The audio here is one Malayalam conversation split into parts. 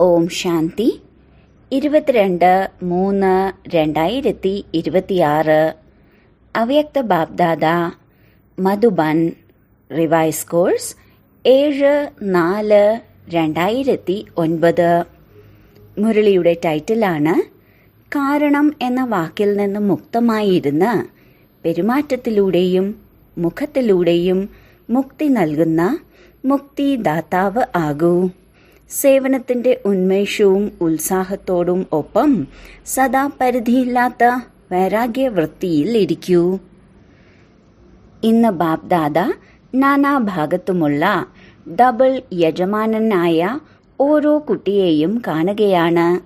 ഓം ശാന്തി. 22/3/2026 അവ്യക്ത ബാബ്ദാദ മധുബൻ. Revise course 7/4/2009. മുരളിയുടെ ടൈറ്റിലാണ് കാരണം എന്ന വാക്കിൽ നിന്ന് മുക്തമായിരുന്ന് പെരുമാറ്റത്തിലൂടെയും മുഖത്തിലൂടെയും മുക്തി നൽകുന്ന മുക്തിദാതാവ് ആകൂ. സേവനത്തിന്റെ ഉന്മേഷവും ഉത്സാഹത്തോടും ഒപ്പം സദാ പരിധിയില്ലാത്ത വൈരാഗ്യവൃത്തിയിൽ ഇരിക്കൂ. ഇന്ന് ബാബ്ദാദ നാനാഭാഗത്തുമുള്ള ഡബിൾ യജമാനനായ ഓരോ കുട്ടിയെയും കാണുകയാണ്.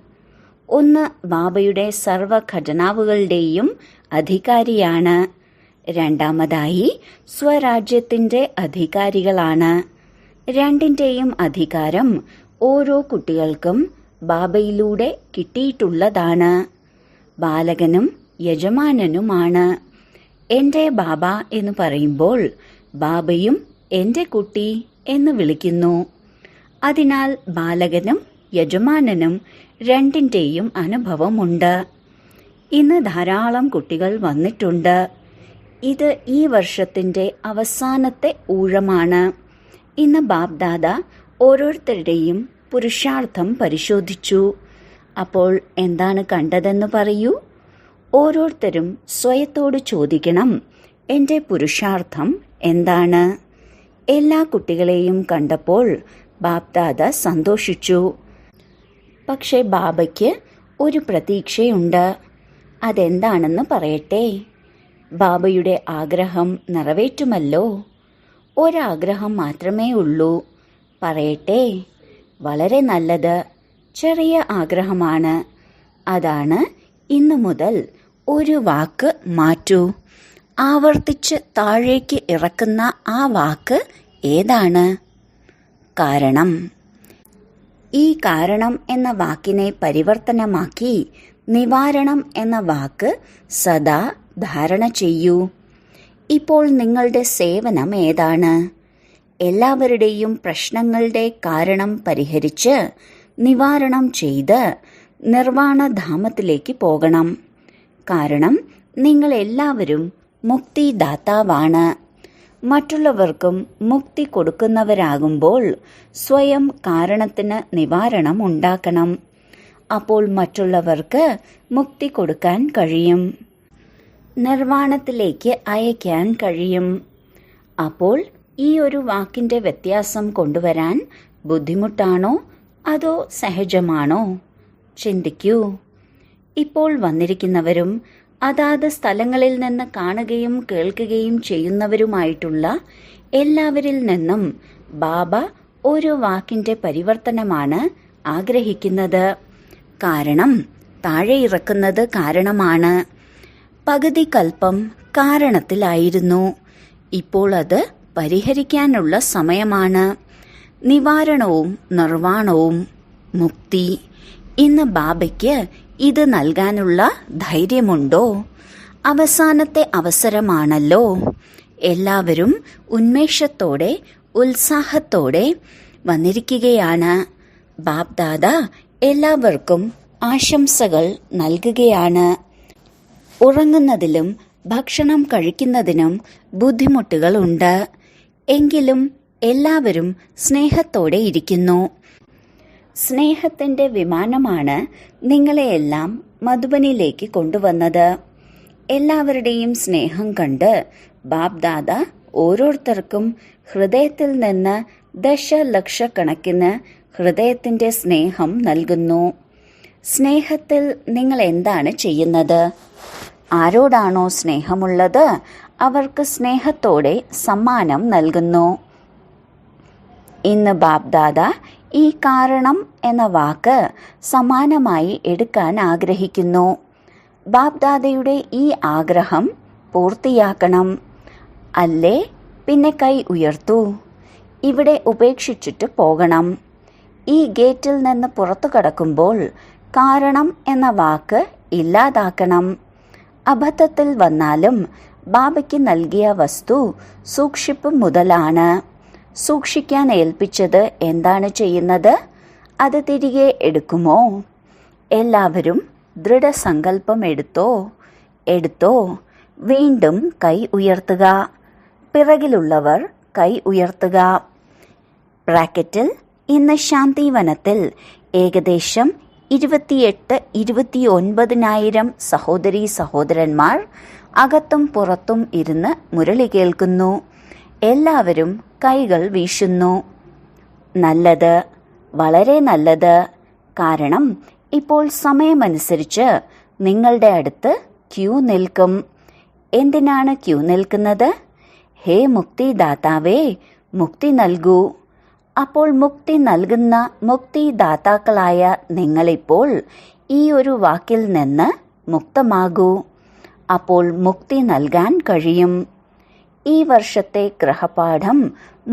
ഒന്ന് ബാബയുടെ സർവ ഖജനാവുകളുടെയും അധികാരിയാണ്. രണ്ടാമതായി സ്വരാജ്യത്തിന്റെ അധികാരികളാണ്. രണ്ടിന്റെയും അധികാരം ഓരോ കുട്ടികൾക്കും ബാബയിലൂടെ കിട്ടിയിട്ടുള്ളതാണ്. ബാലകനും യജമാനനുമാണ്. എന്റെ ബാബ എന്ന് പറയുമ്പോൾ ബാബയും എന്റെ കുട്ടി എന്ന് വിളിക്കുന്നു. അതിനാൽ ബാലകനും യജമാനനും രണ്ടിന്റെയും അനുഭവമുണ്ട്. ഇന്ന് ധാരാളം കുട്ടികൾ വന്നിട്ടുണ്ട്. ഇത് ഈ വർഷത്തിന്റെ അവസാനത്തെ ഊഴമാണ്. ഇന്ന് ബാബ്ദാദ ഓരോരുത്തരുടെയും പുരുഷാർത്ഥം പരിശോധിച്ചു. അപ്പോൾ എന്താണ് കണ്ടതെന്ന് പറയൂ. ഓരോരുത്തരും സ്വയത്തോട് ചോദിക്കണം, എന്റെ പുരുഷാർത്ഥം എന്താണ്? എല്ലാ കുട്ടികളെയും കണ്ടപ്പോൾ ബാബ്ദാദ സന്തോഷിച്ചു. പക്ഷെ ബാബയ്ക്ക് ഒരു പ്രതീക്ഷയുണ്ട്. അതെന്താണെന്ന് പറയട്ടെ. ബാബയുടെ ആഗ്രഹം നിറവേറ്റുമല്ലോ. ഒരാഗ്രഹം മാത്രമേ ഉള്ളൂ. പറയട്ടെ. വളരെ നല്ലത്. ചെറിയ ആഗ്രഹമാണ്. അതാണ് ഇന്നു മുതൽ ഒരു വാക്ക് മാറ്റൂ. ആവർത്തിച്ച് താഴേക്ക് ഇറക്കുന്ന ആ വാക്ക് ഏതാണ്? കാരണം. ഈ കാരണം എന്ന വാക്കിനെ പരിവർത്തനമാക്കി നിവാരണം എന്ന വാക്ക് സദാ ധാരണ ചെയ്യൂ. ഇപ്പോൾ നിങ്ങളുടെ സേവനം ഏതാണ്? എല്ലാവരുടെയും പ്രശ്നങ്ങളുടെ കാരണം പരിഹരിച്ച് നിവാരണം ചെയ്ത് നിർവാണധാമത്തിലേക്ക് പോകണം. കാരണം നിങ്ങൾ എല്ലാവരും മുക്തിദാതാവാണ്. മറ്റുള്ളവർക്കും മുക്തി കൊടുക്കുന്നവരാകുമ്പോൾ സ്വയം കാരണത്തിന് നിവാരണം ഉണ്ടാക്കണം. അപ്പോൾ മറ്റുള്ളവർക്ക് മുക്തി കൊടുക്കാൻ കഴിയും, നിർവാണത്തിലേക്ക് അയക്കാൻ കഴിയും. അപ്പോൾ ഈ ഒരു വാക്കിന്റെ വ്യത്യാസം കൊണ്ടുവരാൻ ബുദ്ധിമുട്ടാണോ അതോ സഹജമാണോ? ചിന്തിക്കൂ. ഇപ്പോൾ വന്നിരിക്കുന്നവരും അതാത് സ്ഥലങ്ങളിൽ നിന്ന് കാണുകയും കേൾക്കുകയും ചെയ്യുന്നവരുമായിട്ടുള്ള എല്ലാവരിൽ നിന്നും ബാബ ഒരു വാക്കിന്റെ പരിവർത്തനമാണ് ആഗ്രഹിക്കുന്നത്. കാരണം താഴെ ഇറക്കുന്നത് കാരണമാണ്. പകുതി കൽപ്പം കാരണത്തിലായിരുന്നു. ഇപ്പോൾ അത് പരിഹരിക്കാനുള്ള സമയമാണ്. നിവാരണവും നിർവാണവും മുക്തി. ഇന്ന് ബാബയ്ക്ക് ഇത് നൽകാനുള്ള ധൈര്യമുണ്ടോ? അവസാനത്തെ അവസരമാണല്ലോ. എല്ലാവരും ഉന്മേഷത്തോടെ ഉത്സാഹത്തോടെ വന്നിരിക്കുകയാണ്. ബാബ്ദാദ എല്ലാവർക്കും ആശംസകൾ നൽകുകയാണ്. ഉറങ്ങുന്നതിലും ഭക്ഷണം കഴിക്കുന്നതിനും ബുദ്ധിമുട്ടുകളുണ്ട്. എങ്കിലും എല്ലാവരും സ്നേഹത്തോടെ ഇരിക്കുന്നു. സ്നേഹത്തിന്റെ വിമാനമാണ് നിങ്ങളെയെല്ലാം മധുബനിലേക്ക് കൊണ്ടുവന്നത്. എല്ലാവരുടെയും സ്നേഹം കണ്ട് ബാബ്ദാദ ഓരോരുത്തർക്കും ഹൃദയത്തിൽ നിന്ന് ദശലക്ഷക്കണക്കിന് ഹൃദയത്തിന്റെ സ്നേഹം നൽകുന്നു. സ്നേഹത്തിൽ നിങ്ങൾ എന്താണ് ചെയ്യുന്നത്? ആരോടാണോ സ്നേഹമുള്ളത് അവർക്ക് സ്നേഹത്തോടെ സമ്മാനം നൽകുന്നു. ഇന്ന് ബാബ്ദാദ ഈ കാരണം എന്ന വാക്ക് സമാനമായി എടുക്കാൻ ആഗ്രഹിക്കുന്നു. ബാബ്ദാദയുടെ ഈ ആഗ്രഹം പൂർത്തിയാക്കണം. അല്ലേ പിന്നെ കൈ ഉയർത്തൂ. ഇവിടെ ഉപേക്ഷിച്ചിട്ട് പോകണം. ഈ ഗേറ്റിൽ നിന്ന് പുറത്തു കടക്കുമ്പോൾ കാരണം എന്ന വാക്ക് ഇല്ലാതാക്കണം. അബദ്ധത്തിൽ വന്നാലും ബാബയ്ക്ക് നൽകിയ വസ്തു സൂക്ഷിപ്പ് മുതലാണ്. സൂക്ഷിക്കാൻ ഏൽപ്പിച്ചത് എന്താണ് ചെയ്യുന്നത്? അത് തിരികെ എടുക്കുമോ? എല്ലാവരും ദൃഢസങ്കല്പം എടുത്തോ. വീണ്ടും കൈ ഉയർത്തുക. പിറകിലുള്ളവർ കൈ ഉയർത്തുക. ബ്രാക്കറ്റിൽ ഇന്ന് ശാന്തിവനത്തിൽ ഏകദേശം 28-29,000 സഹോദരീ സഹോദരന്മാർ അകത്തും പുറത്തും ഇരുന്ന് മുരളി കേൾക്കുന്നു. എല്ലാവരും കൈകൾ വീശുന്നു. നല്ലത്, വളരെ നല്ലത്. കാരണം ഇപ്പോൾ സമയമനുസരിച്ച് നിങ്ങളുടെ അടുത്ത് ക്യൂ നിൽക്കും. എന്തിനാണ് ക്യൂ നിൽക്കുന്നത്? ഹേ മുക്തിദാതാവേ, മുക്തി നൽകൂ. അപ്പോൾ മുക്തി നൽകുന്ന മുക്തിദാതാക്കളായ നിങ്ങളിപ്പോൾ ഈ ഒരു വാക്കിൽ നിന്ന് മുക്തമാകൂ. അപ്പോൾ മുക്തി നൽകാൻ കഴിയും. ഈ വർഷത്തെ ഗ്രഹപാഠം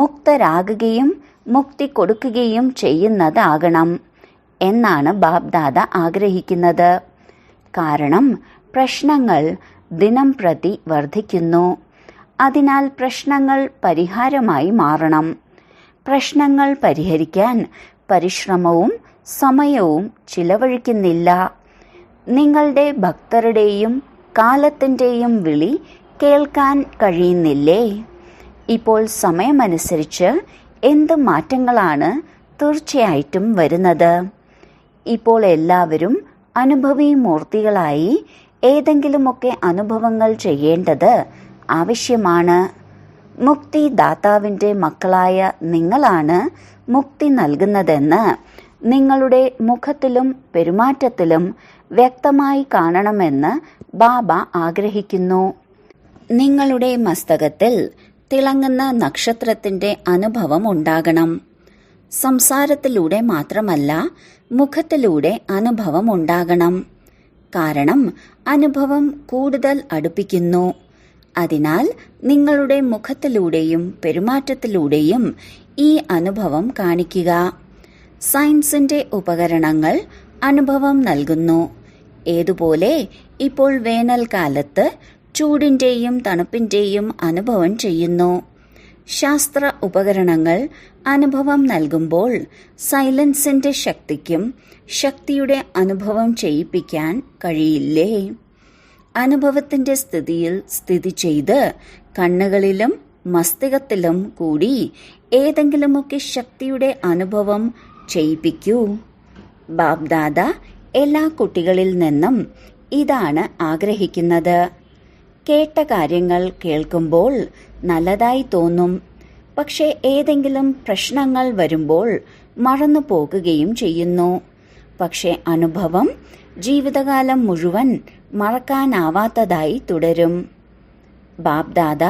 മുക്തരാകുകയും മുക്തി കൊടുക്കുകയും ചെയ്യുന്നതാകണം എന്നാണ് ബാബ്ദാദ ആഗ്രഹിക്കുന്നത്. കാരണം പ്രശ്നങ്ങൾ ദിനം പ്രതി വർദ്ധിക്കുന്നു. അതിനാൽ പ്രശ്നങ്ങൾ പരിഹാരമായി മാറണം. പ്രശ്നങ്ങൾ പരിഹരിക്കാൻ പരിശ്രമവും സമയവും ചിലവഴിക്കുന്നില്ല. നിങ്ങളുടെ ഭക്തരുടെയും കാലത്തിൻ്റെയും വിളി കേൾക്കാൻ കഴിയുന്നില്ലേ? ഇപ്പോൾ സമയമനുസരിച്ച് എന്ത് മാറ്റങ്ങളാണ് തീർച്ചയായിട്ടും വരുന്നത്? ഇപ്പോൾ എല്ലാവരും അനുഭവി മൂർത്തികളായി ഏതെങ്കിലുമൊക്കെ അനുഭവങ്ങൾ ചെയ്യേണ്ടത് ആവശ്യമാണ്. മുക്തിദാതാവിൻ്റെ മക്കളായ നിങ്ങളാണ് മുക്തി നൽകുന്നതെന്ന് നിങ്ങളുടെ മുഖത്തിലും പെരുമാറ്റത്തിലും വ്യക്തമായി കാണണമെന്ന് ബാബ ആഗ്രഹിക്കുന്നു. നിങ്ങളുടെ മസ്തകത്തിൽ തിളങ്ങുന്ന നക്ഷത്രത്തിൻ്റെ അനുഭവം ഉണ്ടാകണം. സംസാരത്തിലൂടെ മാത്രമല്ല, മുഖത്തിലൂടെ അനുഭവം ഉണ്ടാകണം. കാരണം അനുഭവം കൂടുതൽ അടുപ്പിക്കുന്നു. അതിനാൽ നിങ്ങളുടെ മുഖത്തിലൂടെയും പെരുമാറ്റത്തിലൂടെയും ഈ അനുഭവം കാണിക്കുക. സയൻസിന്റെ ഉപകരണങ്ങൾ അനുഭവം നൽകുന്നു. ഏതുപോലെ ഇപ്പോൾ വേനൽക്കാലത്ത് ചൂടിന്റെയും തണുപ്പിന്റെയും അനുഭവം ചെയ്യുന്നു. ശാസ്ത്ര ഉപകരണങ്ങൾ അനുഭവം നൽകുമ്പോൾ സൈലൻസിന്റെ ശക്തിക്കും ശക്തിയുടെ അനുഭവം ചെയ്യിപ്പിക്കാൻ കഴിയില്ലേ? അനുഭവത്തിന്റെ സ്ഥിതിയിൽ സ്ഥിതി ചെയ്ത് കണ്ണുകളിലും മസ്തികത്തിലും കൂടി ഏതെങ്കിലുമൊക്കെ ശക്തിയുടെ അനുഭവം ചെയ്യിപ്പിക്കൂ. ബാബ്ദാദ എല്ലാ കുട്ടികളിൽ നിന്നും ഇതാണ് ആഗ്രഹിക്കുന്നത്. കേട്ട കാര്യങ്ങൾ കേൾക്കുമ്പോൾ നല്ലതായി തോന്നും. പക്ഷെ ഏതെങ്കിലും പ്രശ്നങ്ങൾ വരുമ്പോൾ മറന്നു പോകുകയും ചെയ്യുന്നു. പക്ഷെ അനുഭവം ജീവിതകാലം മുഴുവൻ മറക്കാനാവാത്തതായി തുടരും. ബാബ്ദാദ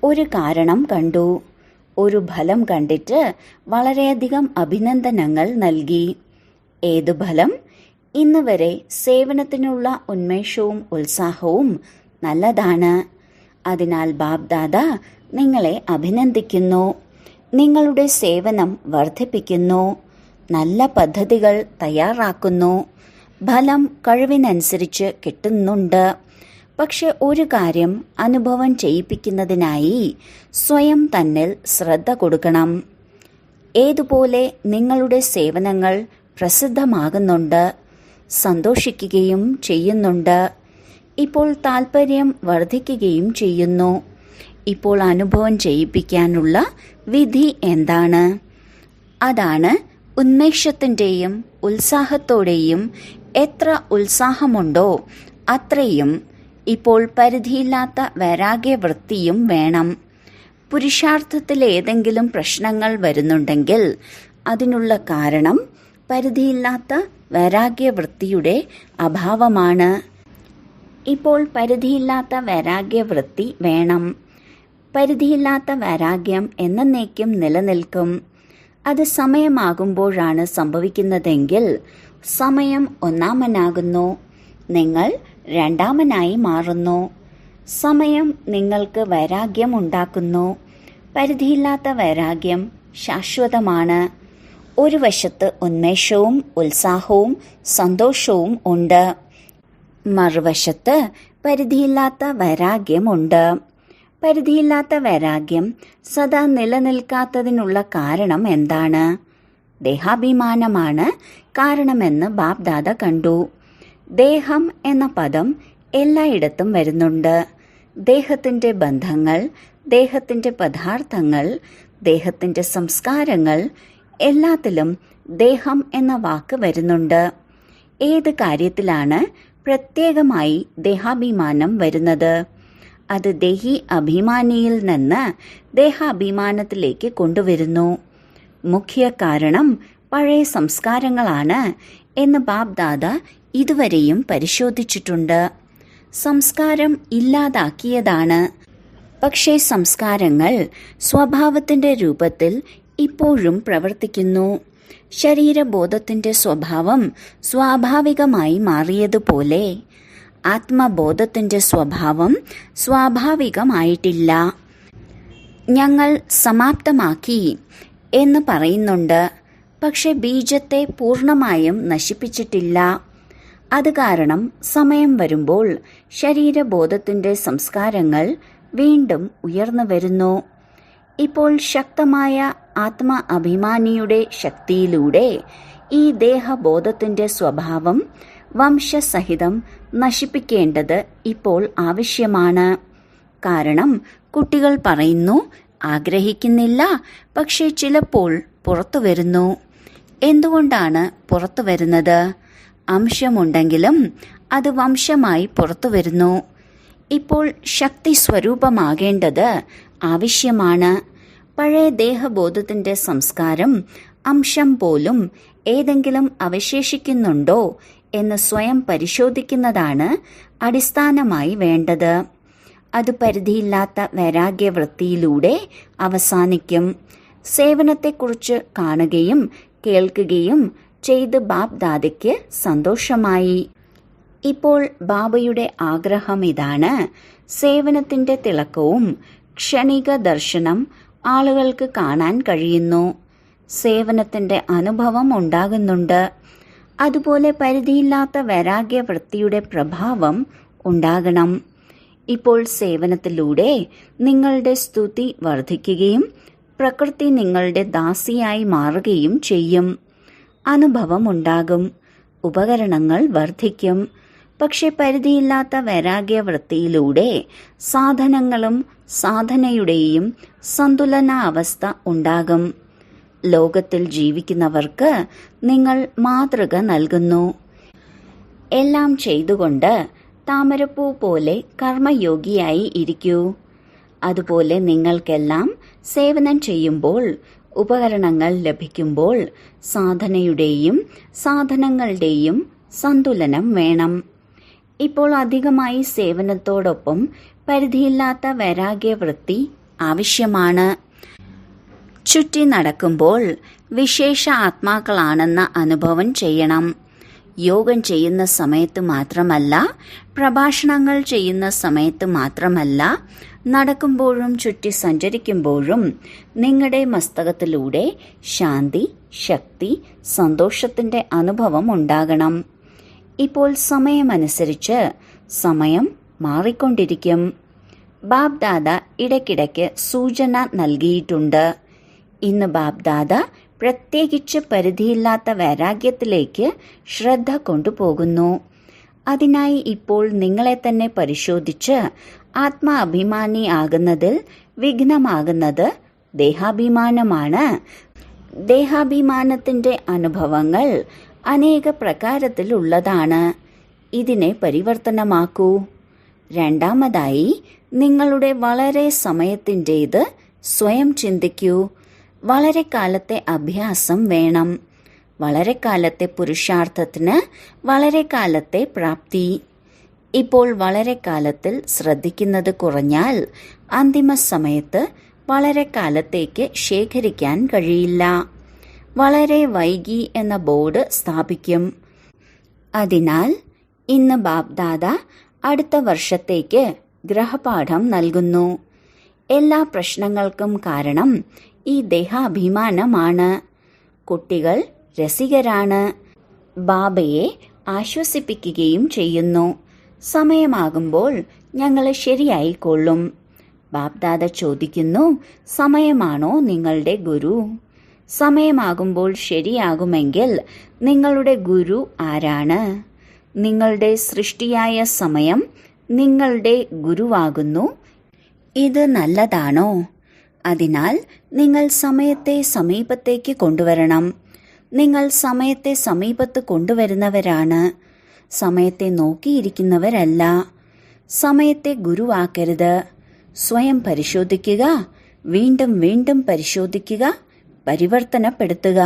ഒരു കാരണം കണ്ടു. ഒരു ഫലം കണ്ടിട്ട് വളരെയധികം അഭിനന്ദനങ്ങൾ നൽകി. ഏതു ഫലം? ഇന്ന് വരെ സേവനത്തിനുള്ള ഉന്മേഷവും ഉത്സാഹവും നല്ലതാണ്. അതിനാൽ ബാബ്ദാദ നിങ്ങളെ അഭിനന്ദിക്കുന്നു. നിങ്ങളുടെ സേവനം വർദ്ധിപ്പിക്കുന്നു. നല്ല പദ്ധതികൾ തയ്യാറാക്കുന്നു. ഫലം കഴിവിനനുസരിച്ച് കിട്ടുന്നുണ്ട്. പക്ഷെ ഒരു കാര്യം അനുഭവം ചെയ്യിപ്പിക്കുന്നതിനായി സ്വയം തന്നിൽ ശ്രദ്ധ കൊടുക്കണം. ഏതുപോലെ നിങ്ങളുടെ സേവനങ്ങൾ പ്രസിദ്ധമാകുന്നുണ്ട്, സന്തോഷിക്കുകയും ചെയ്യുന്നുണ്ട്. ഇപ്പോൾ താൽപ്പര്യം വർദ്ധിക്കുകയും ചെയ്യുന്നു. ഇപ്പോൾ അനുഭവം ചെയ്യിപ്പിക്കാനുള്ള വിധി എന്താണ്? അതാണ് ഉന്മേഷത്തിൻ്റെയും ഉത്സാഹത്തോടെയും എത്ര ഉത്സാഹമുണ്ടോ അത്രയും ഇപ്പോൾ പരിധിയില്ലാത്ത വൈരാഗ്യവൃത്തിയും വേണം. പുരുഷാർത്ഥത്തിൽ ഏതെങ്കിലും പ്രശ്നങ്ങൾ വരുന്നുണ്ടെങ്കിൽ അതിനുള്ള കാരണം പരിധിയില്ലാത്ത വൈരാഗ്യവൃത്തിയുടെ അഭാവമാണ്. ഇപ്പോൾ പരിധിയില്ലാത്ത വൈരാഗ്യവൃത്തി വേണം. പരിധിയില്ലാത്ത വൈരാഗ്യം എന്നേക്കും നിലനിൽക്കും. അത് സമയമാകുമ്പോഴാണ് സംഭവിക്കുന്നതെങ്കിൽ സമയം ഒന്നാമനാകുന്നു, നിങ്ങൾ രണ്ടാമനായി മാറുന്നു. സമയം നിങ്ങൾക്ക് വൈരാഗ്യം ഉണ്ടാക്കുന്നു. പരിധിയില്ലാത്ത വൈരാഗ്യം ശാശ്വതമാണ്. ഒരു വശത്ത് ഉന്മേഷവും ഉത്സാഹവും സന്തോഷവും ഉണ്ട്, മറുവശത്ത് പരിധിയില്ലാത്ത വൈരാഗ്യമുണ്ട്. പരിധിയില്ലാത്ത വൈരാഗ്യം സദാ നിലനിൽക്കാത്തതിനുള്ള കാരണം എന്താണ്? ദേഹാഭിമാനമാണ് കാരണമെന്ന് ബാപ്ദാദ കണ്ടു. ദേഹം എന്ന പദം എല്ലായിടത്തും വരുന്നുണ്ട്. ദേഹത്തിന്റെ ബന്ധങ്ങൾ, ദേഹത്തിന്റെ പദാർത്ഥങ്ങൾ, ദേഹത്തിന്റെ സംസ്കാരങ്ങൾ, എല്ലാത്തിലും ദേഹം എന്ന വാക്ക് വരുന്നുണ്ട്. ഏത് കാര്യത്തിലാണ് പ്രത്യേകമായി ദേഹാഭിമാനം വരുന്നത്? അത് ദേഹി അഭിമാനിയിൽ നിന്ന് ദേഹാഭിമാനത്തിലേക്ക് കൊണ്ടുവരുന്നു. മുഖ്യ കാരണം പഴയ സംസ്കാരങ്ങളാണ് എന്ന് ബാപ്ദാദ ഇതുവരെയും പരിശോധിച്ചിട്ടുണ്ട്. സംസ്കാരം ഇല്ലാതാക്കിയതാണ്. പക്ഷേ സംസ്കാരങ്ങൾ സ്വഭാവത്തിന്റെ രൂപത്തിൽ ഇപ്പോഴും പ്രവർത്തിക്കുന്നു. ശരീരബോധത്തിന്റെ സ്വഭാവം സ്വാഭാവികമായി മാറിയതുപോലെ ആത്മബോധത്തിന്റെ സ്വഭാവം സ്വാഭാവികമായിട്ടില്ല. ഞങ്ങൾ സമാപ്തമാക്കി എന്ന് പറയുന്നുണ്ട്, പക്ഷെ ബീജത്തെ പൂർണ്ണമായും നശിപ്പിച്ചിട്ടില്ല. അത് കാരണം സമയം വരുമ്പോൾ ശരീരബോധത്തിന്റെ സംസ്കാരങ്ങൾ വീണ്ടും ഉയർന്നു വരുന്നു. ഇപ്പോൾ ശക്തമായ ആത്മ അഭിമാനിയുടെ ശക്തിയിലൂടെ ഈ ദേഹബോധത്തിന്റെ സ്വഭാവം വംശസഹിതം നശിപ്പിക്കേണ്ടത് ഇപ്പോൾ ആവശ്യമാണ്. കാരണം കുട്ടികൾ പറയുന്നു, ആഗ്രഹിക്കുന്നില്ല, പക്ഷേ ചിലപ്പോൾ പുറത്തു വരുന്നു. എന്തുകൊണ്ടാണ് പുറത്തു വരുന്നത്? അംശമുണ്ടെങ്കിലും അത് വംശമായി പുറത്തു വരുന്നു. ഇപ്പോൾ ശക്തി സ്വരൂപമാകേണ്ടത് ആവശ്യമാണ്. പഴയ ദേഹബോധത്തിന്റെ സംസ്കാരം അംശം പോലും ഏതെങ്കിലും അവശേഷിക്കുന്നുണ്ടോ എന്ന് സ്വയം പരിശോധിക്കുന്നതാണ് അടിസ്ഥാനമായി വേണ്ടത്. അത് പരിധിയില്ലാത്ത വൈരാഗ്യവൃത്തിയിലൂടെ അവസാനിക്കും. സേവനത്തെക്കുറിച്ച് കാണുകയും കേൾക്കുകയും ചെയ്ത് ബാപ്ദാദയ്ക്ക് സന്തോഷമായി. ഇപ്പോൾ ബാബയുടെ ആഗ്രഹം ഇതാണ്: സേവനത്തിന്റെ തിളക്കവും ക്ഷണിക ദർശനം ആളുകൾക്ക് കാണാൻ കഴിയുന്നു. സേവനത്തിന്റെ അനുഭവം ഉണ്ടാകുന്നുണ്ട്. അതുപോലെ പരിധിയില്ലാത്ത വൈരാഗ്യവൃത്തിയുടെ പ്രഭാവം ഉണ്ടാകണം. ഇപ്പോൾ സേവനത്തിലൂടെ നിങ്ങളുടെ സ്തുതി വർദ്ധിക്കുകയും പ്രകൃതി നിങ്ങളുടെ ദാസിയായി മാറുകയും ചെയ്യും. അനുഭവം ഉണ്ടാകും. ഉപകരണങ്ങൾ വർദ്ധിക്കും. പക്ഷെ പരിധിയില്ലാത്ത വൈരാഗ്യവൃത്തിയിലൂടെ സാധനങ്ങളും സാധനയുടെയും സന്തുലനാവസ്ഥ ഉണ്ടാകും. ലോകത്തിൽ ജീവിക്കുന്നവർക്ക് നിങ്ങൾ മാതൃക നൽകുന്നു. എല്ലാം ചെയ്തുകൊണ്ട് താമരപ്പൂ പോലെ കർമ്മയോഗിയായി ഇരിക്കൂ. അതുപോലെ നിങ്ങൾക്കെല്ലാം സേവനം ചെയ്യുമ്പോൾ, ഉപകരണങ്ങൾ ലഭിക്കുമ്പോൾ സാധനയുടെയും സാധനങ്ങളുടെയും സന്തുലനം വേണം. ഇപ്പോൾ അധികമായി സേവനത്തോടൊപ്പം പരിധിയില്ലാത്ത വൈരാഗ്യവൃത്തി ആവശ്യമാണ്. ചുറ്റി നടക്കുമ്പോൾ വിശേഷ ആത്മാക്കളാണെന്ന അനുഭവം ചെയ്യണം. യോഗം ചെയ്യുന്ന സമയത്ത് മാത്രമല്ല, പ്രഭാഷണങ്ങൾ ചെയ്യുന്ന സമയത്ത് മാത്രമല്ല, നടക്കുമ്പോഴും ചുറ്റി സഞ്ചരിക്കുമ്പോഴും നിങ്ങളുടെ മസ്തകത്തിലൂടെ ശാന്തി, ശക്തി, സന്തോഷത്തിന്റെ അനുഭവം ഉണ്ടാകണം. ഇപ്പോൾ സമയമനുസരിച്ച് സമയം മാറിക്കൊണ്ടിരിക്കും. ബാപ്ദാദ ഇടയ്ക്കിടയ്ക്ക് സൂചന നൽകിയിട്ടുണ്ട്. ഇന്ന് ബാപ്ദാദ പ്രത്യേകിച്ച് പരിധിയില്ലാത്ത വൈരാഗ്യത്തിലേക്ക് ശ്രദ്ധ കൊണ്ടുപോകുന്നു. അതിനായി ഇപ്പോൾ നിങ്ങളെ തന്നെ പരിശോധിച്ച് ആത്മാഭിമാനി ആകുന്നതിൽ വിഘ്നമാകുന്നത് ദേഹാഭിമാനമാണ്. ദേഹാഭിമാനത്തിന്റെ അനുഭവങ്ങൾ അനേക പ്രകാരത്തിലുള്ളതാണ്. ഇതിനെ പരിവർത്തനമാക്കൂ. രണ്ടാമതായി, നിങ്ങളുടെ വളരെ സമയത്തിൻ്റേത് സ്വയം ചിന്തിക്കൂ. വളരെ കാലത്തെ അഭ്യാസം വേണം. വളരെ കാലത്തെ പുരുഷാർത്ഥത്തിന് വളരെ കാലത്തെ പ്രാപ്തി. ഇപ്പോൾ വളരെ കാലത്തിൽ ശ്രദ്ധിക്കുന്നത് കുറഞ്ഞാൽ അന്തിമ സമയത്ത് വളരെ കാലത്തേക്ക് ശേഖരിക്കാൻ കഴിയില്ല. വളരെ വൈകി എന്ന ബോർഡ് സ്ഥാപിക്കും. അതിനാൽ ഇന്ന് ബാപ്ദാദ അടുത്ത വർഷത്തേക്ക് ഗ്രഹപാഠം നൽകുന്നു. എല്ലാ പ്രശ്നങ്ങൾക്കും കാരണം ഈ ദേഹാഭിമാനമാണ്. കുട്ടികൾ രസികരാണ്. ബാബയെ ആശ്വസിപ്പിക്കുകയും ചെയ്യുന്നു. സമയമാകുമ്പോൾ ഞങ്ങൾ ശരിയായിക്കൊള്ളും. ബാപ്ദാദ ചോദിക്കുന്നു, സമയമാണോ നിങ്ങളുടെ ഗുരു? സമയമാകുമ്പോൾ ശരിയാകുമെങ്കിൽ നിങ്ങളുടെ ഗുരു ആരാണ്? നിങ്ങളുടെ സൃഷ്ടിയായ സമയം നിങ്ങളുടെ ഗുരുവാകുന്നു. ഇത് നല്ലതാണോ? അതിനാൽ നിങ്ങൾ സമയത്തെ സമീപത്തേക്ക് കൊണ്ടുവരണം. നിങ്ങൾ സമയത്തെ സമീപത്ത് കൊണ്ടുവരുന്നവരാണ്, സമയത്തെ നോക്കിയിരിക്കുന്നവരല്ല. സമയത്തെ ഗുരുവാക്കരുത്. സ്വയം പരിശോധിക്കുക, വീണ്ടും വീണ്ടും പരിശോധിക്കുക, പരിവർത്തനപ്പെടുത്തുക.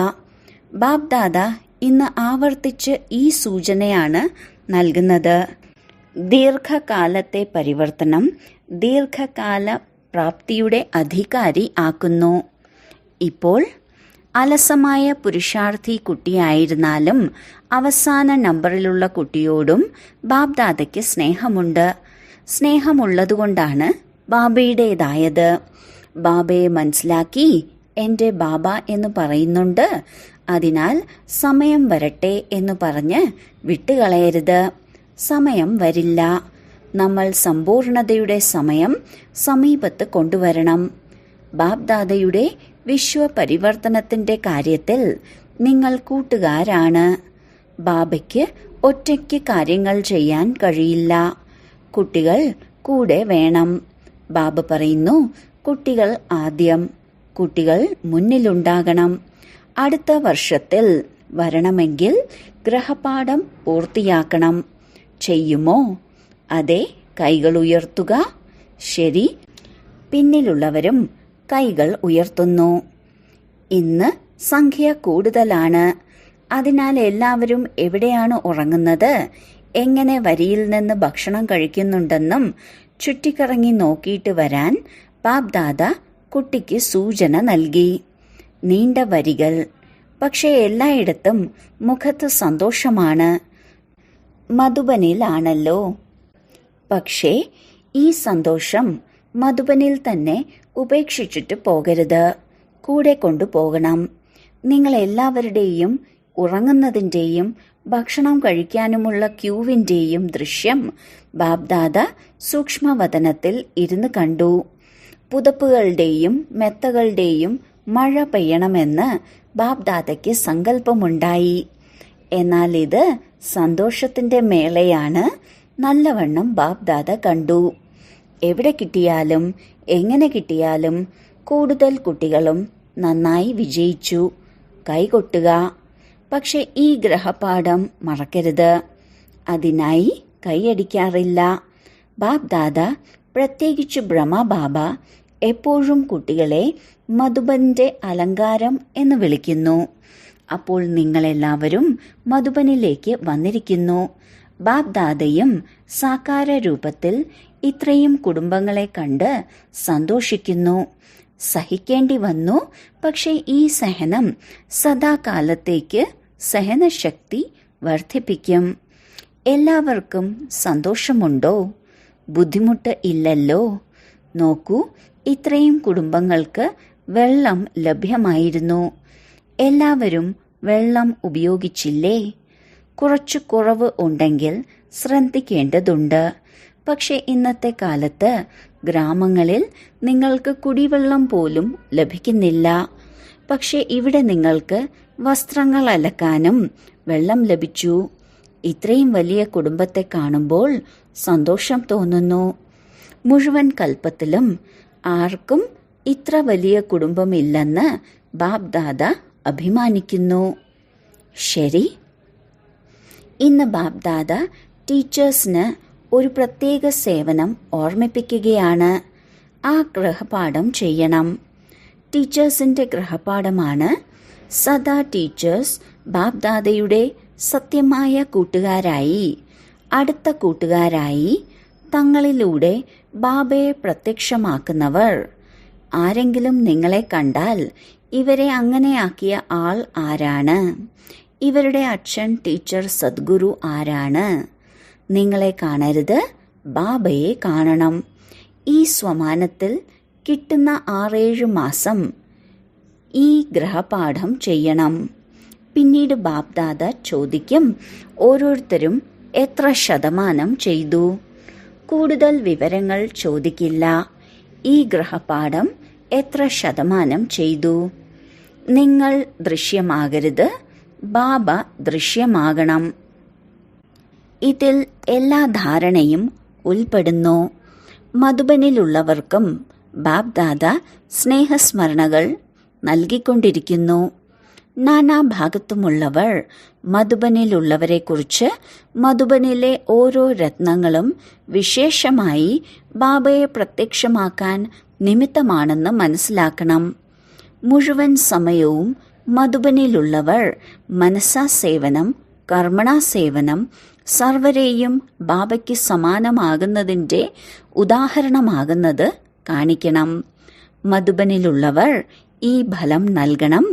ബാബ്ദാദ ഇന്ന് ആവർത്തിച്ച് ഈ സൂചനയാണ് നൽകുന്നത്. ദീർഘകാലത്തെ പരിവർത്തനം ദീർഘകാല പ്രാപ്തിയുടെ അധികാരി ആക്കുന്നു. ഇപ്പോൾ അലസമായ പുരുഷാർത്ഥി കുട്ടിയായിരുന്നാലും അവസാന നമ്പറിലുള്ള കുട്ടിയോടും ബാബ്ദാദയ്ക്ക് സ്നേഹമുണ്ട്. സ്നേഹമുള്ളതുകൊണ്ടാണ് ബാബയുടേതായത്. ബാബയെ മനസ്സിലാക്കി എന്റെ ബാബ എന്ന് പറയുന്നുണ്ട്, അതിനാൽ സമയം വരട്ടെ എന്ന് പറഞ്ഞ് വിട്ടുകളയരുത്. സമയം വരില്ല. നമ്മൾ സമ്പൂർണതയുടെ സമയം സമീപത്ത് കൊണ്ടുവരണം. ബാബ്ദാദയുടെ വിശ്വപരിവർത്തനത്തിന്റെ കാര്യത്തിൽ നിങ്ങൾ കൂട്ടുകാരാണ്. ബാബയ്ക്ക് ഒറ്റയ്ക്ക് കാര്യങ്ങൾ ചെയ്യാൻ കഴിയില്ല. കുട്ടികൾ കൂടെ വേണം. ബാബ പറയുന്നു, കുട്ടികൾ ആദ്യം, കുട്ടികൾ മുന്നിലുണ്ടാകണം. അടുത്ത വർഷത്തിൽ വരണമെങ്കിൽ ഗ്രഹപാഠം പൂർത്തിയാക്കണം. ചെയ്യുമോ? അതെ, കൈകൾ ഉയർത്തുക. ശരി, പിന്നിലുള്ളവരും കൈകൾ ഉയർത്തുന്നു. ഇന്ന് സംഖ്യ കൂടുതലാണ്. അതിനാൽ എല്ലാവരും എവിടെയാണ് ഉറങ്ങുന്നത്, എങ്ങനെ വരിയിൽ നിന്ന് ഭക്ഷണം കഴിക്കുന്നുണ്ടെന്നും ചുറ്റിക്കറങ്ങി നോക്കിയിട്ട് വരാൻ ബാബ്ദാദ കുട്ടിക്ക് സൂചന നൽകി. നീണ്ട വരികൾ, പക്ഷേ എല്ലായിടത്തും മുഖത്ത് സന്തോഷമാണ്. മധുബനിലാണല്ലോ. പക്ഷേ ഈ സന്തോഷം മധുബനിൽ തന്നെ ഉപേക്ഷിച്ചിട്ട് പോകരുത്, കൂടെ കൊണ്ടുപോകണം. നിങ്ങൾ എല്ലാവരുടെയും ഉറങ്ങുന്നതിൻ്റെയും ഭക്ഷണം കഴിക്കാനുമുള്ള ക്യൂവിൻ്റെയും ദൃശ്യം ബാബ്ദാദ സൂക്ഷ്മവതനത്തിൽ ഇരുന്ന് കണ്ടു. പുതപ്പുകളുടെയും മെത്തകളുടെയും മഴ പെയ്യണമെന്ന് ബാബ്ദാദയ്ക്ക് സങ്കല്പമുണ്ടായി. എന്നാൽ ഇത് സന്തോഷത്തിന്റെ മേളയാണ്. നല്ലവണ്ണം ബാബ്ദാദ കണ്ടു. എവിടെ കിട്ടിയാലും എങ്ങനെ കിട്ടിയാലും കൂടുതൽ കുട്ടികളും നന്നായി വിജയിച്ചു. കൈകൊട്ടുക. പക്ഷെ ഈ ഗ്രഹപാഠം മറക്കരുത്. അതിനായി കൈയടിക്കാറില്ല. ബാബ്ദാദ, പ്രത്യേകിച്ച് ബ്രഹ്മബാബ, എപ്പോഴും കുട്ടികളെ മധുബന്റെ അലങ്കാരം എന്ന് വിളിക്കുന്നു. അപ്പോൾ നിങ്ങളെല്ലാവരും മധുബനിലേക്ക് വന്നിരിക്കുന്നു. ബാബ്ദാദയും സാകാര രൂപത്തിൽ ഇത്രയും കുടുംബങ്ങളെ കണ്ട് സന്തോഷിക്കുന്നു. സഹിക്കേണ്ടി വന്നു. പക്ഷേ ഈ സഹനം സദാകാലത്തേക്ക് സഹനശക്തി വർദ്ധിപ്പിക്കും. എല്ലാവർക്കും സന്തോഷമുണ്ടോ? ബുദ്ധിമുട്ട് ഇല്ലല്ലോ. നോക്കൂ, ഇത്രയും കുടുംബങ്ങൾക്ക് വെള്ളം ലഭ്യമായിരുന്നു. എല്ലാവരും വെള്ളം ഉപയോഗിച്ചില്ലേ? കുറച്ചു കുറവ് ഉണ്ടെങ്കിൽ ശ്രദ്ധിക്കേണ്ടതുണ്ട്. പക്ഷെ ഇന്നത്തെ കാലത്ത് ഗ്രാമങ്ങളിൽ നിങ്ങൾക്ക് കുടിവെള്ളം പോലും ലഭിക്കുന്നില്ല. പക്ഷെ ഇവിടെ നിങ്ങൾക്ക് വസ്ത്രങ്ങൾ അലക്കാനും വെള്ളം ലഭിച്ചു. ഇത്രയും വലിയ കുടുംബത്തെ കാണുമ്പോൾ സന്തോഷം തോന്നുന്നു. മുഴുവൻ കൽപ്പത്തിലും ആർക്കും ഇത്ര വലിയ കുടുംബമില്ലെന്ന് ബാബ്ദാദ അഭിമാനിക്കുന്നു. ശരി, ഇന്ന് ബാബ്ദാദ ടീച്ചേഴ്സിന് ഒരു പ്രത്യേക സേവനം ഓർമ്മിപ്പിക്കുകയാണ്. ആ ഗൃഹപാഠം ചെയ്യണം. ടീച്ചേഴ്സിന്റെ ഗൃഹപാഠമാണ് സദാ ടീച്ചേഴ്സ് ബാബ്ദാദയുടെ സത്യമായ കൂട്ടുകാരായി, അടുത്ത കൂട്ടുകാരായി, തങ്ങളിലൂടെ ബാബയെ പ്രത്യക്ഷമാക്കുന്നവർ. ആരെങ്കിലും നിങ്ങളെ കണ്ടാൽ ഇവരെ അങ്ങനെയാക്കിയ ആൾ ആരാണ്? ഇവരുടെ അച്ഛൻ ടീച്ചർ സദ്ഗുരു ആരാണ്? നിങ്ങളെ കാണരുത്, ബാബയെ കാണണം. ഈ സ്വമാനത്തിൽ കിട്ടുന്ന 6-7 മാസം ഈ ഗ്രഹപാഠം ചെയ്യണം. പിന്നീട് ബാബ്ദാദ ചോദിക്കും, ഓരോരുത്തരും എത്ര ശതമാനം ചെയ്തു? കൂടുതൽ വിവരങ്ങൾ ചോദിക്കില്ല. ഈ ഗ്രഹപാഠം എത്ര ശതമാനം ചെയ്തു? നിങ്ങൾ ദൃശ്യമാകരുത്, ബാബ ദൃശ്യമാകണം. ഇതിൽ എല്ലാ ധാരണയും ഉൾപ്പെടുന്നു. മധുബനിലുള്ളവർക്കും ബാബ്ദാദ സ്നേഹസ്മരണകൾ നൽകിക്കൊണ്ടിരിക്കുന്നു. നാനാഭാഗത്തുമുള്ളവർ മധുബനിലുള്ളവരെക്കുറിച്ച് മധുബനിലെ ഓരോ രത്നങ്ങളും വിശേഷമായി ബാബയെ പ്രത്യക്ഷമാക്കാൻ നിമിത്തമാണെന്ന് മനസ്സിലാക്കണം. മുഴുവൻ സമയവും മധുബനിലുള്ളവർ മനസാ സേവനം, കർമ്മണാ സേവനം, സർവരെയും ബാബയ്ക്ക് സമാനമാകുന്നതിൻ്റെ ഉദാഹരണമാകുന്നത് കാണിക്കണം. മധുബനിലുള്ളവർ ഈ ഫലം നൽകണം.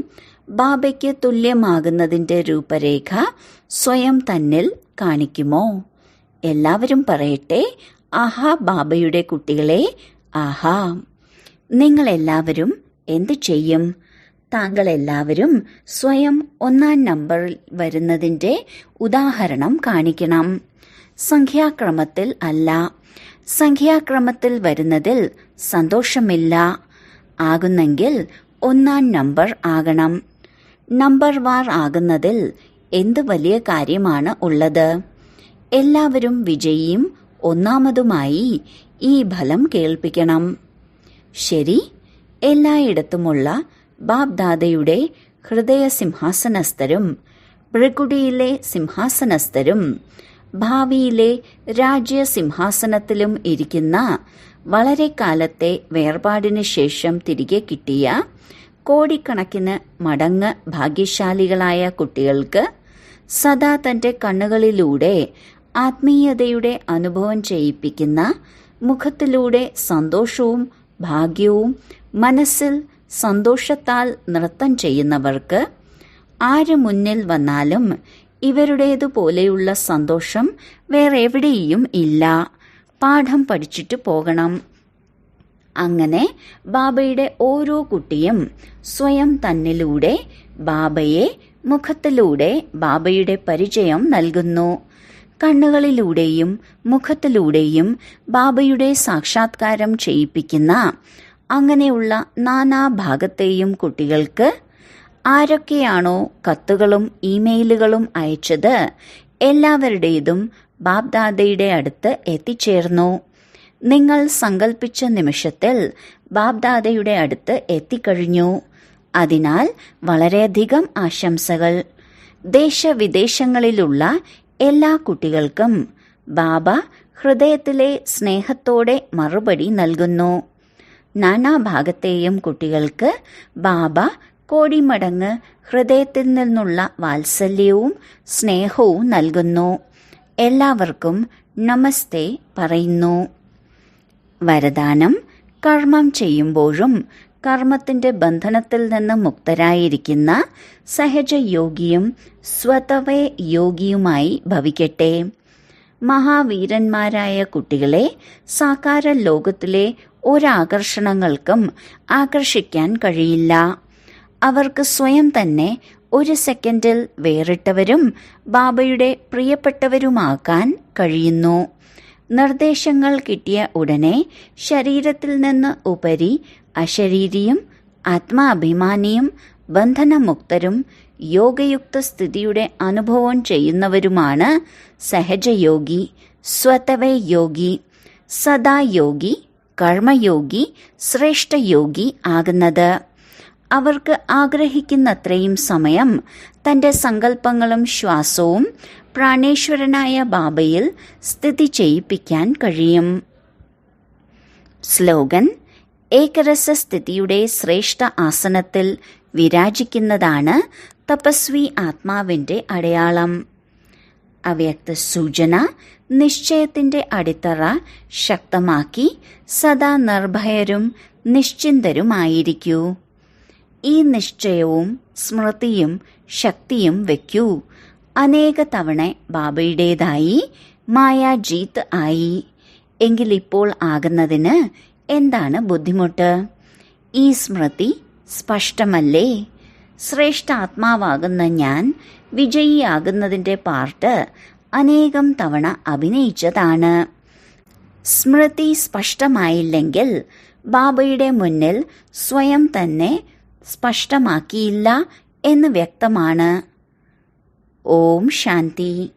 ബാബയ്ക്ക് തുല്യമാകുന്നതിൻ്റെ രൂപരേഖ സ്വയം തന്നിൽ കാണിക്കുമോ? എല്ലാവരും പറയട്ടെ, ആഹാ ബാബയുടെ കുട്ടികളെ, ആഹാ. നിങ്ങളെല്ലാവരും എന്തു ചെയ്യും? താങ്കളെല്ലാവരും സ്വയം 1-ാം നമ്പറിൽ വരുന്നതിൻ്റെ ഉദാഹരണം കാണിക്കണം. സംഖ്യാക്രമത്തിൽ അല്ല. സംഖ്യാക്രമത്തിൽ വരുന്നതിൽ സന്തോഷമില്ല. ആകുന്നെങ്കിൽ 1-ാം നമ്പർ ആകണം. നമ്പർ വാർ ആകുന്നതിൽ എന്ത് വലിയ കാര്യമാണ് ഉള്ളത്? എല്ലാവരും വിജയിയും 1-ാമതുമായി ഈ ഫലം കേൾപ്പിക്കണം. ശരി, എല്ലായിടത്തുമുള്ള ബാബ്ദാദയുടെ ഹൃദയ സിംഹാസനസ്ഥരും ഭൃഗുടിയിലെ സിംഹാസനസ്ഥരും ഭാവിയിലെ രാജ്യ സിംഹാസനത്തിലും ഇരിക്കുന്ന വളരെ കാലത്തെ വേർപാടിന് ശേഷം തിരികെ കിട്ടിയ കോടിക്കണക്കിന് മടങ്ങ് ഭാഗ്യശാലികളായ കുട്ടികൾക്ക് സദാ തന്റെ കണ്ണുകളിലൂടെ ആത്മീയതയുടെ അനുഭവം ചെയ്യിപ്പിക്കുന്ന, മുഖത്തിലൂടെ സന്തോഷവും ഭാഗ്യവും മനസ്സിൽ സന്തോഷത്താൽ നൃത്തം ചെയ്യുന്നവർക്ക് ആര് മുന്നിൽ വന്നാലും ഇവരുടേതുപോലെയുള്ള സന്തോഷം വേറെവിടെയും ഇല്ല. പാഠം പഠിച്ചിട്ട് പോകണം. അങ്ങനെ ബാബയുടെ ഓരോ കുട്ടിയും സ്വയം തന്നിലൂടെ ബാബയെ, മുഖത്തിലൂടെ ബാബയുടെ പരിചയം നൽകുന്നു. കണ്ണുകളിലൂടെയും മുഖത്തിലൂടെയും ബാബയുടെ സാക്ഷാത്കാരം ചെയ്യിപ്പിക്കുന്ന അങ്ങനെയുള്ള നാനാഭാഗത്തെയും കുട്ടികൾക്ക് ആരൊക്കെയാണോ കത്തുകളും ഇമെയിലുകളും അയച്ചത്, എല്ലാവരുടേതും ബാബ്ദാദയുടെ അടുത്ത് എത്തിച്ചേർന്നു. നിങ്ങൾ സങ്കൽപ്പിച്ച നിമിഷത്തിൽ ബാബ്ദാദയുടെ അടുത്ത് എത്തിക്കഴിഞ്ഞു. അതിനാൽ വളരെയധികം ആശംസകൾ. ദേശവിദേശങ്ങളിലുള്ള എല്ലാ കുട്ടികൾക്കും ബാബ ഹൃദയത്തിലെ സ്നേഹത്തോടെ മറുപടി നൽകുന്നു. നാനാഭാഗത്തെയും കുട്ടികൾക്ക് ബാബ കോടിമടങ്ങ് ഹൃദയത്തിൽ നിന്നുള്ള വാത്സല്യവും സ്നേഹവും നൽകുന്നു. എല്ലാവർക്കും നമസ്തേ പറയുന്നു. വരദാനം: കർമ്മം ചെയ്യുമ്പോഴും കർമ്മത്തിന്റെ ബന്ധനത്തിൽ നിന്ന് മുക്തരായിരിക്കുന്ന സഹജയോഗിയും സ്വതവേ യോഗിയുമായി ഭവിക്കട്ടെ. മഹാവീരന്മാരായ കുട്ടികളെ സാകാര ലോകത്തിലെ ഒരാകർഷണങ്ങൾക്കും ആകർഷിക്കാൻ കഴിയില്ല. അവർക്ക് സ്വയം തന്നെ 1 സെക്കൻഡിൽ വേറിട്ടവരും ബാബയുടെ പ്രിയപ്പെട്ടവരുമാക്കാൻ കഴിയുന്നു. നിർദ്ദേശങ്ങൾ കിട്ടിയ ഉടനെ ശരീരത്തിൽ നിന്ന് ഉപരി അശരീരിയും ആത്മാഭിമാനിയും ബന്ധനമുക്തരും യോഗയുക്ത സ്ഥിതിയുടെ അനുഭവം ചെയ്യുന്നവരുമാണ് സഹജയോഗി, സ്വതവേ യോഗി, സദായോഗി, കർമ്മയോഗി, ശ്രേഷ്ഠയോഗി ആകുന്നത്. അവർക്ക് ആഗ്രഹിക്കുന്നത്രയും സമയം തന്റെ സങ്കല്പങ്ങളും ശ്വാസവും പ്രാണേശ്വരനായ ബാബയിൽ സ്ഥിതി ചെയ്യിപ്പിക്കാൻ കഴിയും. സ്ലോഗൻ: ഏകരസസ്ഥിതിയുടെ ശ്രേഷ്ഠ ആസനത്തിൽ വിരാജിക്കുന്നതാണ് തപസ്വി ആത്മാവിന്റെ അടയാളം. അവ്യക്ത സൂചന: നിശ്ചയത്തിന്റെ അടിത്തറ ശക്തമാക്കി സദാ നിർഭയരും നിശ്ചിന്തരുമായിരിക്കൂ. ഈ നിശ്ചയവും സ്മൃതിയും ശക്തിയും വയ്ക്കൂ. അനേക തവണ ബാബയുടേതായി മായാജീത്ത് ആയി. എങ്കിലിപ്പോൾ ആകുന്നതിന് എന്താണ് ബുദ്ധിമുട്ട്? ഈ സ്മൃതി സ്പഷ്ടമല്ലേ? ശ്രേഷ്ഠാത്മാവാകുന്ന ഞാൻ വിജയിയാകുന്നതിന്റെ പാർട്ട് അനേകം തവണ അഭിനയിച്ചതാണ്. സ്മൃതി സ്പഷ്ടമായില്ലെങ്കിൽ ബാബയുടെ മുന്നിൽ സ്വയം തന്നെ സ്പഷ്ടമാക്കിയില്ല എന്ന് വ്യക്തമാണ്. ഓം ശാന്തി.